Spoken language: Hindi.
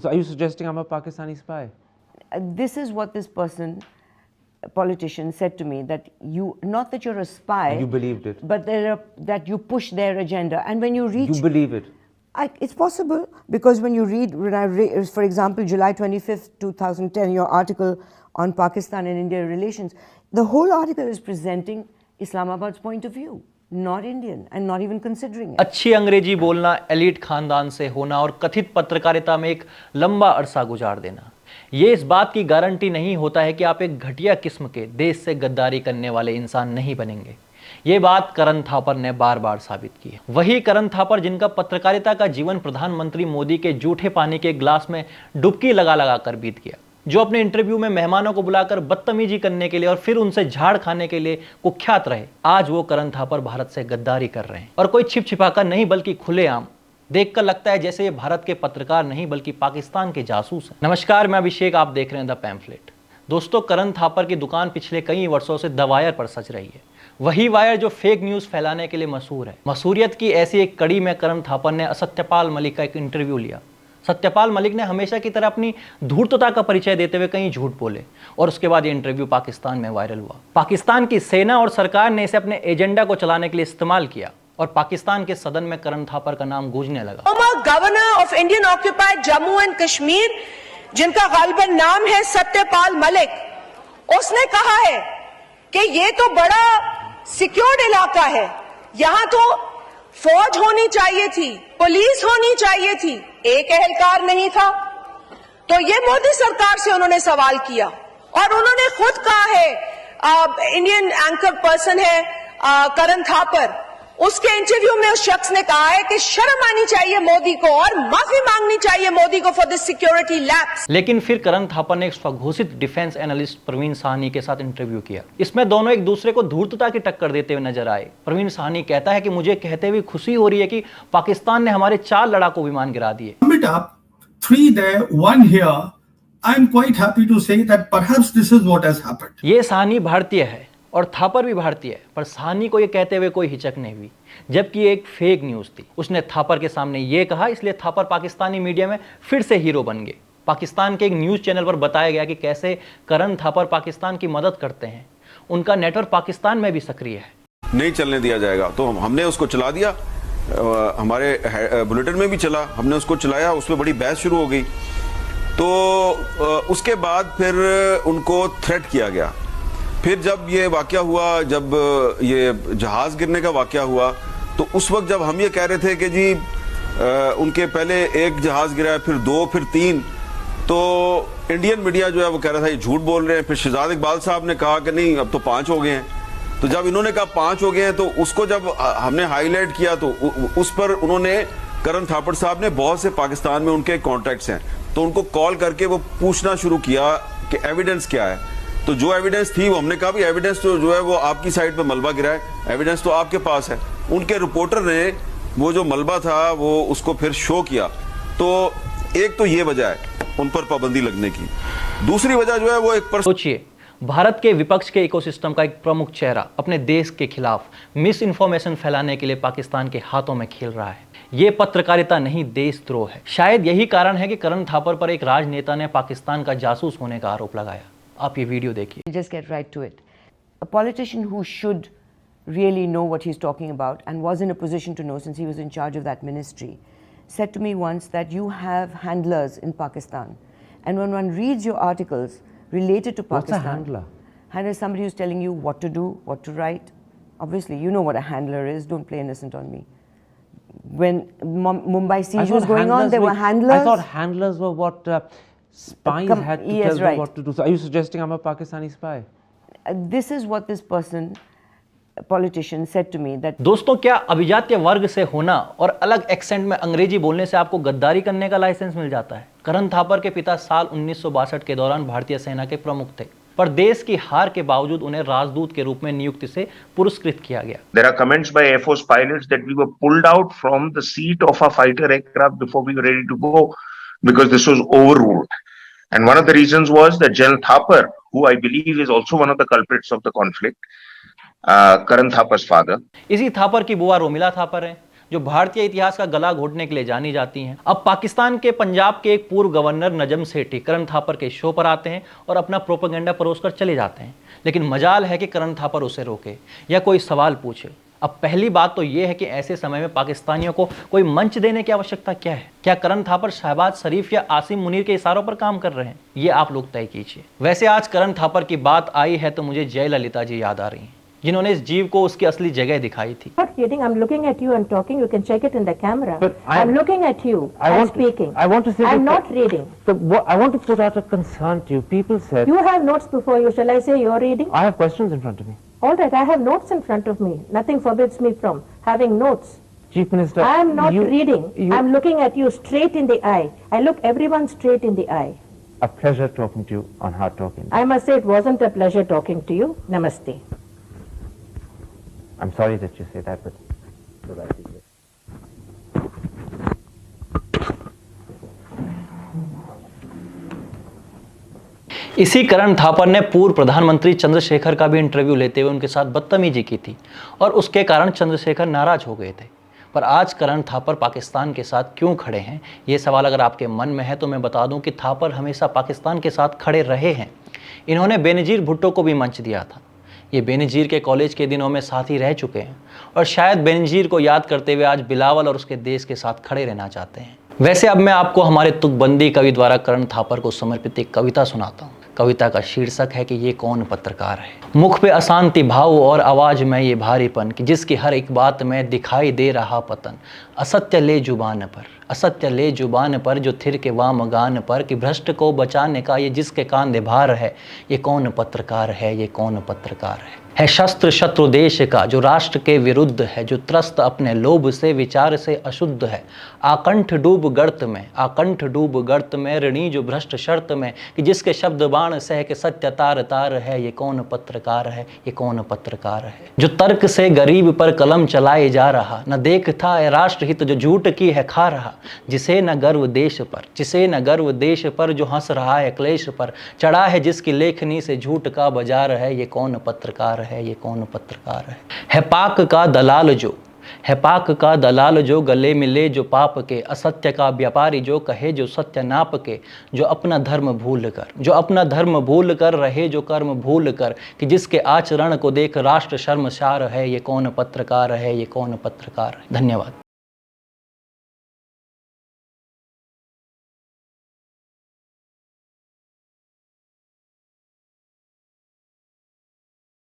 So are you suggesting I'm a Pakistani spy? This is what this person, a politician, said to me, that you, not that you're a spy. And you believed it? But that you push their agenda. And when you reach... You believe it? It's possible, because when I read, for example, July 25th, 2010, your article on Pakistan and India relations, the whole article is presenting Islamabad's point of view, not Indian, and not even considering it. अच्छी अंग्रेजी बोलना, एलीट खानदान से होना और कथित पत्रकारिता में एक लंबा अरसा गुजार देना, ये इस बात की गारंटी नहीं होता है कि आप एक घटिया किस्म के देश से गद्दारी करने वाले इंसान नहीं बनेंगे। ये बात करण थापर ने बार बार साबित की है। वही करण थापर जिनका पत्रकारिता का जीवन प्रधानमंत्री मोदी के जूठे पानी के गिलास में डुबकी लगा लगा कर बीत गया, जो अपने इंटरव्यू में मेहमानों को बुलाकर बदतमीजी करने के लिए और फिर उनसे झाड़ खाने के लिए कुख्यात रहे, आज वो करण थापर भारत से गद्दारी कर रहे हैं, और कोई छिप छिपाकर नहीं बल्कि खुलेआम। देखकर लगता है जैसे ये भारत के पत्रकार नहीं बल्कि पाकिस्तान के जासूस हैं। नमस्कार, मैं अभिषेक, आप देख रहे हैं द पैम्फलेट। दोस्तों, करण थापर की दुकान पिछले कई वर्षों से द वायर पर सज रही है। वही वायर जो फेक न्यूज फैलाने के लिए मशहूर है। मशहूरियत की ऐसी एक कड़ी में करण थापर ने सत्यपाल मलिक का एक इंटरव्यू लिया। सत्यपाल मलिक ने हमेशा की तरह अपनी धूर्तता का परिचय देते हुए कहीं झूठ बोले, और उसके बाद ये इंटरव्यू पाकिस्तान में वायरल हुआ। पाकिस्तान की सेना और सरकार ने इसे अपने एजेंडा को चलाने के लिए इस्तेमाल किया, और पाकिस्तान के सदन में करण थापर का नाम गूंजने लगा। Governor of Indian occupied Jammu and Kashmir, जिनका गालिबन नाम है सत्यपाल मलिक, उसने कहा है कि ये तो बड़ा सिक्योर्ड इलाका है, यहां तो फौज होनी चाहिए थी, पुलिस होनी चाहिए थी, एक एहलकार नहीं था। तो ये मोदी सरकार से उन्होंने सवाल किया, और उन्होंने खुद कहा है, इंडियन एंकर पर्सन है करण थापर, उसके इंटरव्यू में उस शख्स ने कहा है कि शर्म आनी चाहिए मोदी को और माफी मांगनी चाहिए मोदी को फॉर दिस सिक्योरिटी लैप्स। लेकिन फिर करण थापर ने एक स्वघोषित डिफेंस एनालिस्ट प्रवीण साहनी के साथ इंटरव्यू किया। इसमें दोनों एक दूसरे को धूर्तता की टक्कर देते हुए नजर आए। प्रवीण साहनी कहता है कि मुझे कहते हुए खुशी हो रही है कि पाकिस्तान ने हमारे 4 लड़ाकू विमान गिरा दिए। 3 there, 1 here. I'm quite happy to say that perhaps this is what has happened. ये साहनी भारतीय है और थापर भी भारतीय है, पर साहनी को ये कहते हुए कोई हिचक नहीं हुई, जबकि ये एक फेक न्यूज थी। उसने थापर के सामने ये कहा, इसलिए थापर पाकिस्तानी मीडिया में फिर से हीरो बन गए। पाकिस्तान के एक न्यूज चैनल पर बताया गया कि कैसे करण थापर पाकिस्तान की मदद करते हैं। उनका नेटवर्क पाकिस्तान में भी सक्रिय है। नहीं चलने दिया जाएगा, तो हमने उसको चला दिया, हमारे बुलेटिन में भी चला, हमने उसको चलाया, उसमें बड़ी बहस शुरू हो गई। तो उसके बाद फिर उनको थ्रेट किया गया। फिर जब ये वाकया हुआ, जब ये जहाज गिरने का वाकया हुआ, तो उस वक्त जब हम ये कह रहे थे कि जी उनके पहले एक जहाज गिरा, फिर 2, फिर 3, तो इंडियन मीडिया जो है वो कह रहा था ये झूठ बोल रहे हैं। फिर शहजाद इकबाल साहब ने कहा कि नहीं, अब तो 5 हो गए हैं। तो जब इन्होंने कहा 5 हो गए हैं, तो उसको जब हमने हाईलाइट किया, तो उस पर उन्होंने, करण थापर साहब ने, बहुत से पाकिस्तान में उनके कॉन्टैक्ट्स हैं, तो उनको कॉल करके वो पूछना शुरू किया कि एविडेंस क्या है। तो जो एविडेंस थी वो हमने कहा भी एविडेंस तो जो है वो आपकी साइड पे मलबा गिरा है, एविडेंस तो आपके पास है। उनके रिपोर्टर ने वो जो मलबा था वो उसको फिर शो किया। तो एक तो ये वजह है उन पर पाबंदी लगने की। दूसरी वजह जो है वो एक सोचिए, भारत के विपक्ष के इकोसिस्टम का एक प्रमुख चेहरा अपने देश के खिलाफ मिस इन्फॉर्मेशन फैलाने के लिए पाकिस्तान के हाथों में खेल रहा है। ये पत्रकारिता नहीं, देशद्रोह है। शायद यही कारण है कि करण थापर पर एक राजनेता ने पाकिस्तान का जासूस होने का आरोप लगाया। आप ये वीडियो देखिए। Just get right to it. A politician who should really know what he's talking about and was in a position to know since he was in charge of that ministry said to me once that you have handlers in Pakistan, and when one reads your articles related to Pakistan. What's a handler? Handler is somebody who's telling you what to do, what to write. Obviously, you know what a handler is. Don't play innocent on me. When Mumbai siege was going on, there were handlers. I thought handlers were what spies had to tell them what to do. So are you suggesting I'm a Pakistani spy? This is what this person, a politician, said to me that. दोस्तों, क्या अभिजात्य वर्ग से होना और अलग एक्सेंट में अंग्रेजी बोलने से आपको गद्दारी करने का लाइसेंस मिल जाता है? करण थापर के पिता साल 1962 के दौरान भारतीय सेना के प्रमुख थे, पर देश की हार के बावजूद उन्हें राजदूत के रूप में नियुक्ति से पुरस्कृत किया गया। There are comments by Air Force pilots that we were pulled out from the seat of a fighter aircraft before we were ready to go because this was overruled. And one of the reasons was that General Thapar, who I believe is also one of the culprits of the conflict, Karan Thapar's father. इसी थापर की बुआ रोमिला थापर हैं, जो भारतीय इतिहास का गला घोटने के लिए जानी जाती हैं। अब पाकिस्तान के पंजाब के एक पूर्व गवर्नर नजम सेठी करण थापर के शो पर आते हैं और अपना प्रोपेगेंडा परोसकर चले जाते हैं, लेकिन मजाल है कि करण थापर उसे रोके या कोई सवाल पूछे। अब पहली बात तो यह है कि ऐसे समय में पाकिस्तानियों को कोई मंच देने की आवश्यकता क्या है? क्या करण थापर शहबाज शरीफ या आसिम मुनीर के इशारों पर काम कर रहे हैं? ये आप लोग तय कीजिए। वैसे आज करण थापर की बात आई है तो मुझे जयललिता जी याद आ रही हैं, जिन्होंने इस जीव को उसकी असली जगह दिखाई थी। Not reading. I'm looking at you and talking. You can check it in the camera. I'm looking at you and speaking. I want to say I'm not reading. I want to put out a concern to you. People said You have notes before you. Shall I say you're reading? I have questions in front of me. All right, I have notes in front of me. Nothing forbids me from having notes. Chief Minister, I am not reading. you- I'm looking at you straight in the eye. I look everyone straight in the eye. A pleasure talking to you on Hard Talking. I must say it wasn't a pleasure talking to you. Namaste. I'm sorry that you say that, but so that is it. इसी करण थापर ने पूर्व प्रधानमंत्री चंद्रशेखर का भी इंटरव्यू लेते हुए उनके साथ बदतमीजी की थी और उसके कारण चंद्रशेखर नाराज हो गए थे। पर आज करण थापर पाकिस्तान के साथ क्यों खड़े हैं, ये सवाल अगर आपके मन में है तो मैं बता दूं कि थापर हमेशा पाकिस्तान के साथ खड़े रहे हैं। इन्होंने बेनजीर भुट्टो को भी मंच दिया था। ये बेनजीर के कॉलेज के दिनों में साथी रह चुके हैं और शायद बेनजीर को याद करते हुए आज बिलावल और उसके देश के साथ खड़े रहना चाहते हैं। वैसे अब मैं आपको हमारे तुकबंदी कवि द्वारा करण थापर को समर्पित एक कविता सुनाता हूँ। कविता का शीर्षक है कि ये कौन पत्रकार है। मुख पे अशांति भाव और आवाज में ये भारीपन कि जिसकी हर एक बात में दिखाई दे रहा पतन। असत्य ले जुबान पर, असत्य ले जुबान पर जो थिर के वाम गान पर कि भ्रष्ट को बचाने का ये जिसके कांधे भार है। ये कौन पत्रकार है, ये कौन पत्रकार है शस्त्र शत्रु देश का जो राष्ट्र के विरुद्ध है, जो त्रस्त अपने लोभ से विचार से अशुद्ध है। आकंठ डूब गर्त में, आकंठ डूब गर्त में ऋणी जो भ्रष्ट शर्त में कि जिसके शब्द बाण सह के सत्य तार तार है। ये कौन पत्रकार है, ये कौन पत्रकार है जो तर्क से गरीब पर कलम चलाए जा रहा, न देखता है राष्ट्रहित जो झूठ की है खा रहा। जिसे न गर्व देश पर, जिसे न गर्व देश पर जो हंस रहा है क्लेश पर। चढ़ा है जिसकी लेखनी से झूठ का बाजार है। ये कौन पत्रकार है, ये कौन पत्रकार है पाक का दलाल जो, है पाक का दलाल जो गले मिले जो पाप के। असत्य का व्यापारी जो कहे जो सत्य नाप के। जो अपना धर्म भूल कर, जो अपना धर्म भूल कर रहे जो कर्म भूल कर कि जिसके आचरण को देख राष्ट्र शर्मसार है। ये कौन पत्रकार है, ये कौन पत्रकार है। धन्यवाद।